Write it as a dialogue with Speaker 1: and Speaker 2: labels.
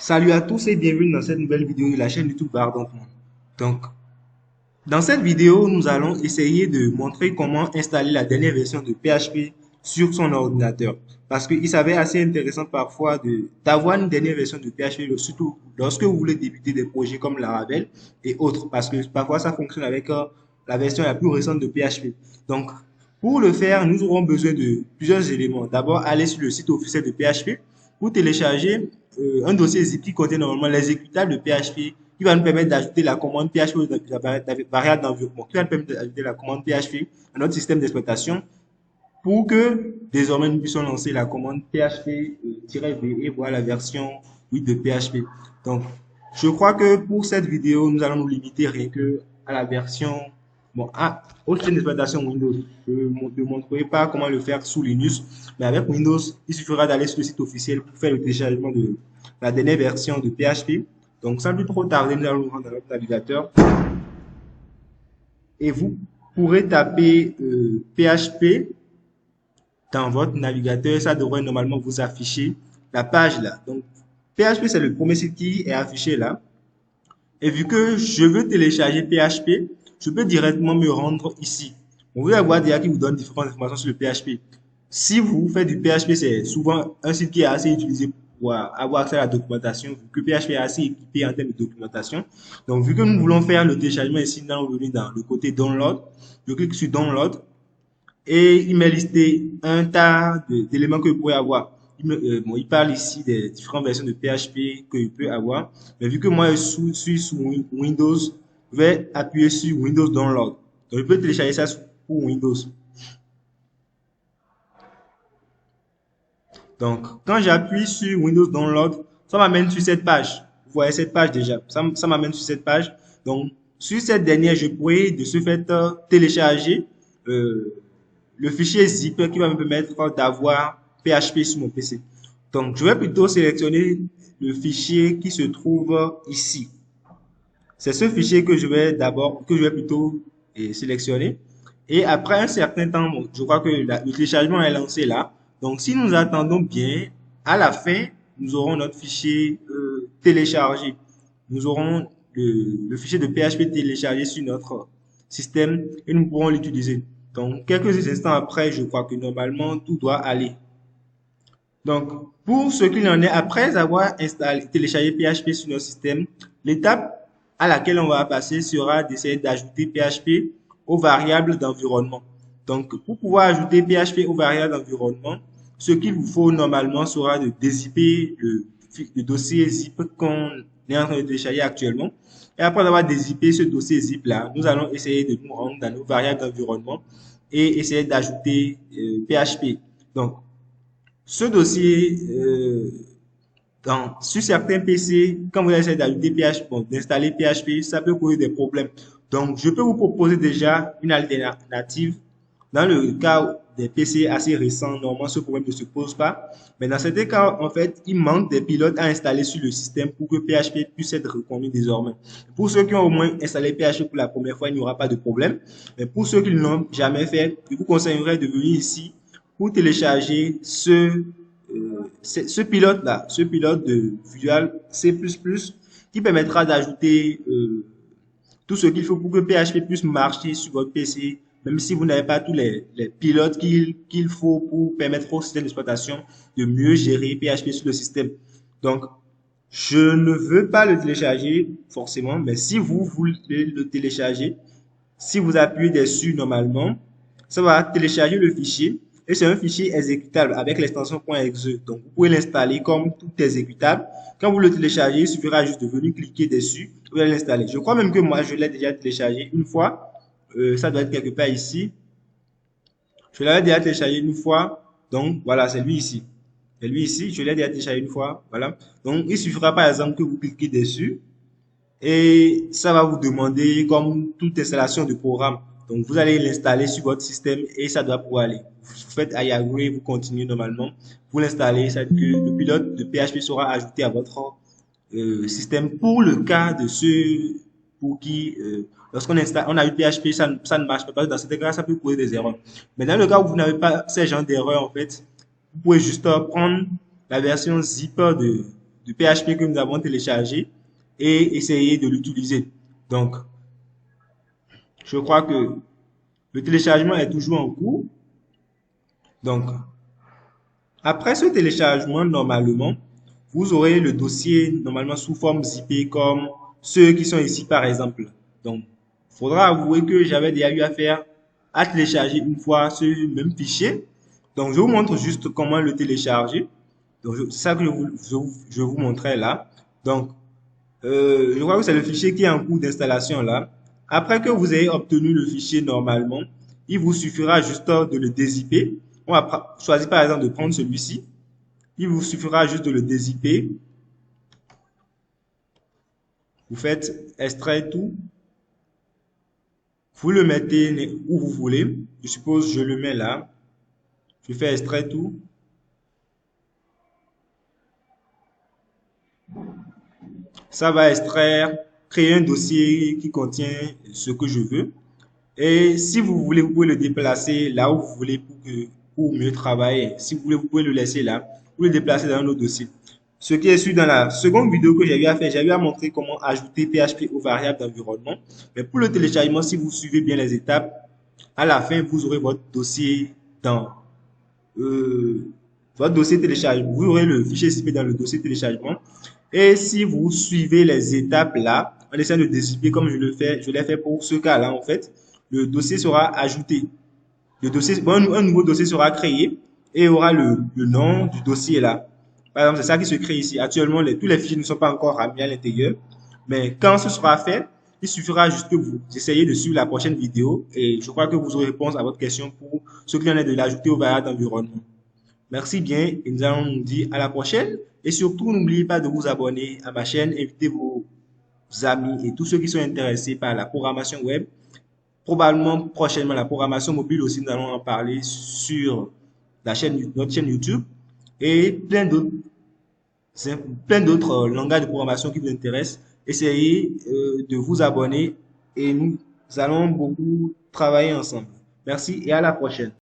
Speaker 1: Salut à tous et bienvenue dans cette nouvelle vidéo de la chaîne YouTube Ardent Monde. Donc, dans cette vidéo, nous allons essayer de montrer comment installer la dernière version de PHP sur son ordinateur. Parce qu'il s'avère assez intéressant parfois d'avoir une dernière version de PHP, surtout lorsque vous voulez débuter des projets comme Laravel et autres. Parce que parfois, ça fonctionne avec la version la plus récente de PHP. Donc, pour le faire, nous aurons besoin de plusieurs éléments. D'abord, aller sur le site officiel de PHP pour télécharger un dossier zip qui contient normalement l'exécutable de PHP qui va nous permettre d'ajouter la commande PHP aux variables d'environnement, qui va nous permettre d'ajouter la commande PHP à notre système d'exploitation pour que désormais nous puissions lancer la commande PHP-V et voir la version 8 de PHP. Donc, je crois que pour cette vidéo, nous allons nous limiter rien que à la version, au système d'exploitation Windows. Je ne montrerai pas comment le faire sous Linux, mais avec Windows, il suffira d'aller sur le site officiel pour faire le téléchargement de la dernière version de PHP. Donc, sans plus trop tarder, nous allons nous rendre dans notre navigateur et vous pourrez taper PHP dans votre navigateur. Ça devrait normalement vous afficher la page là. Donc, PHP, c'est le premier site qui est affiché là. Et vu que je veux télécharger PHP, je peux directement me rendre ici. Vous allez voir déjà qui vous donne différentes informations sur le PHP. Si vous faites du PHP, c'est souvent un site qui est assez utilisé pour avoir accès à la documentation, vu que PHP est assez équipé en termes de documentation. Donc, vu que nous voulons faire le téléchargement ici, nous allons venir dans le côté Download. Je clique sur Download et il m'est listé un tas d'éléments que vous pouvez avoir. Il parle ici des différentes versions de PHP que je peux avoir. Mais vu que moi, je suis sous Windows, je vais appuyer sur Windows Download. Donc, je peux télécharger ça pour Windows. Donc, quand j'appuie sur Windows Download, ça m'amène sur cette page. Vous voyez cette page déjà. Ça m'amène sur cette page. Donc, sur cette dernière, je pourrais de ce fait télécharger le fichier zip qui va me permettre d'avoir PHP sur mon PC. Donc, je vais plutôt sélectionner le fichier qui se trouve ici. C'est ce fichier que je vais plutôt sélectionner. Et après un certain temps, je crois que le téléchargement est lancé là. Donc, si nous attendons bien, à la fin, nous aurons notre fichier téléchargé. Nous aurons le fichier de PHP téléchargé sur notre système et nous pourrons l'utiliser. Donc, quelques instants après, je crois que normalement, tout doit aller. Donc, pour ce qu'il en est, après avoir téléchargé PHP sur notre système, l'étape à laquelle on va passer sera d'essayer d'ajouter PHP aux variables d'environnement. Donc, pour pouvoir ajouter PHP aux variables d'environnement, ce qu'il vous faut normalement sera de dézipper le dossier zip qu'on est en train de télécharger actuellement. Et après avoir dézippé ce dossier zip là, nous allons essayer de nous rendre dans nos variables d'environnement et essayer d'ajouter PHP. Donc, ce dossier, sur certains PC, quand vous essayez d'ajouter PHP, d'installer PHP, ça peut causer des problèmes. Donc, je peux vous proposer déjà une alternative. Dans le cas des PC assez récents, normalement, ce problème ne se pose pas. Mais dans certains cas, en fait, il manque des pilotes à installer sur le système pour que PHP puisse être reconnu désormais. Pour ceux qui ont au moins installé PHP pour la première fois, il n'y aura pas de problème. Mais pour ceux qui ne l'ont jamais fait, je vous conseillerais de venir ici pour télécharger ce pilote-là, ce pilote de Visual C++ qui permettra d'ajouter tout ce qu'il faut pour que PHP puisse marcher sur votre PC, même si vous n'avez pas tous les pilotes qu'il faut pour permettre au système d'exploitation de mieux gérer PHP sur le système. Donc, je ne veux pas le télécharger forcément, mais si vous voulez le télécharger, si vous appuyez dessus normalement, ça va télécharger le fichier et c'est un fichier exécutable avec l'extension .exe. Donc, vous pouvez l'installer comme tout exécutable. Quand vous le téléchargez, il suffira juste de venir cliquer dessus, vous allez l'installer. Je crois même que moi, je l'ai déjà téléchargé une fois. Ça doit être quelque part ici. Je l'avais déjà téléchargé une fois. Donc, voilà, c'est lui ici. C'est lui ici, je l'ai déjà téléchargé une fois. Voilà. Donc, il suffira par exemple que vous cliquez dessus et ça va vous demander comme toute installation de programme. Donc, vous allez l'installer sur votre système et ça doit pouvoir aller. Vous faites agree, vous continuez normalement. Vous l'installez, ça veut dire que le pilote de PHP sera ajouté à votre système pour le cas de ceux pour qui, lorsqu'on installe, on a eu PHP, ça ne marche pas. Dans ce cas, ça peut causer des erreurs. Mais dans le cas où vous n'avez pas ces genres d'erreurs, en fait, vous pouvez juste prendre la version zip de PHP que nous avons téléchargé et essayer de l'utiliser. Donc, je crois que le téléchargement est toujours en cours. Donc, après ce téléchargement, normalement, vous aurez le dossier normalement sous forme zippée comme ceux qui sont ici par exemple. Donc, il faudra avouer que j'avais déjà eu à télécharger une fois ce même fichier. Donc, je vous montre juste comment le télécharger. Donc, c'est ça que je vous montrais là. Donc, je crois que c'est le fichier qui est en cours d'installation là. Après que vous ayez obtenu le fichier normalement, il vous suffira juste de le dézipper. On va choisir par exemple de prendre celui-ci. Il vous suffira juste de le dézipper. Vous faites extraire tout. Vous le mettez où vous voulez. Je suppose je le mets là. Je fais extraire tout. Ça va extraire, créer un dossier qui contient ce que je veux. Et si vous voulez, vous pouvez le déplacer là où vous voulez pour mieux travailler. Si vous voulez, vous pouvez le laisser là ou le déplacer dans un autre dossier. Ce qui est sûr dans la seconde vidéo que j'ai eu à faire, j'ai eu à montrer comment ajouter PHP aux variables d'environnement. Mais pour le téléchargement, si vous suivez bien les étapes, à la fin, vous aurez votre dossier dans votre dossier téléchargement. Vous aurez le fichier zipé dans le dossier téléchargement. Et si vous suivez les étapes là, en essayant de dézipper comme je l'ai fait pour ce cas-là en fait, le dossier sera ajouté. Le dossier, un nouveau dossier sera créé et aura le nom du dossier là. Par exemple, c'est ça qui se crée ici. Actuellement, tous les fichiers ne sont pas encore mis à l'intérieur. Mais quand ce sera fait, il suffira juste que vous essayiez de suivre la prochaine vidéo et je crois que vous aurez réponse à votre question pour ce qu'il en est de l'ajouter aux variables d'environnement. Merci bien et nous allons nous dire à la prochaine. Et surtout, n'oubliez pas de vous abonner à ma chaîne, invitez vos amis et tous ceux qui sont intéressés par la programmation web. Probablement prochainement la programmation mobile aussi, nous allons en parler sur notre chaîne YouTube et plein d'autres langages de programmation qui vous intéressent. Essayez de vous abonner et nous allons beaucoup travailler ensemble. Merci et à la prochaine.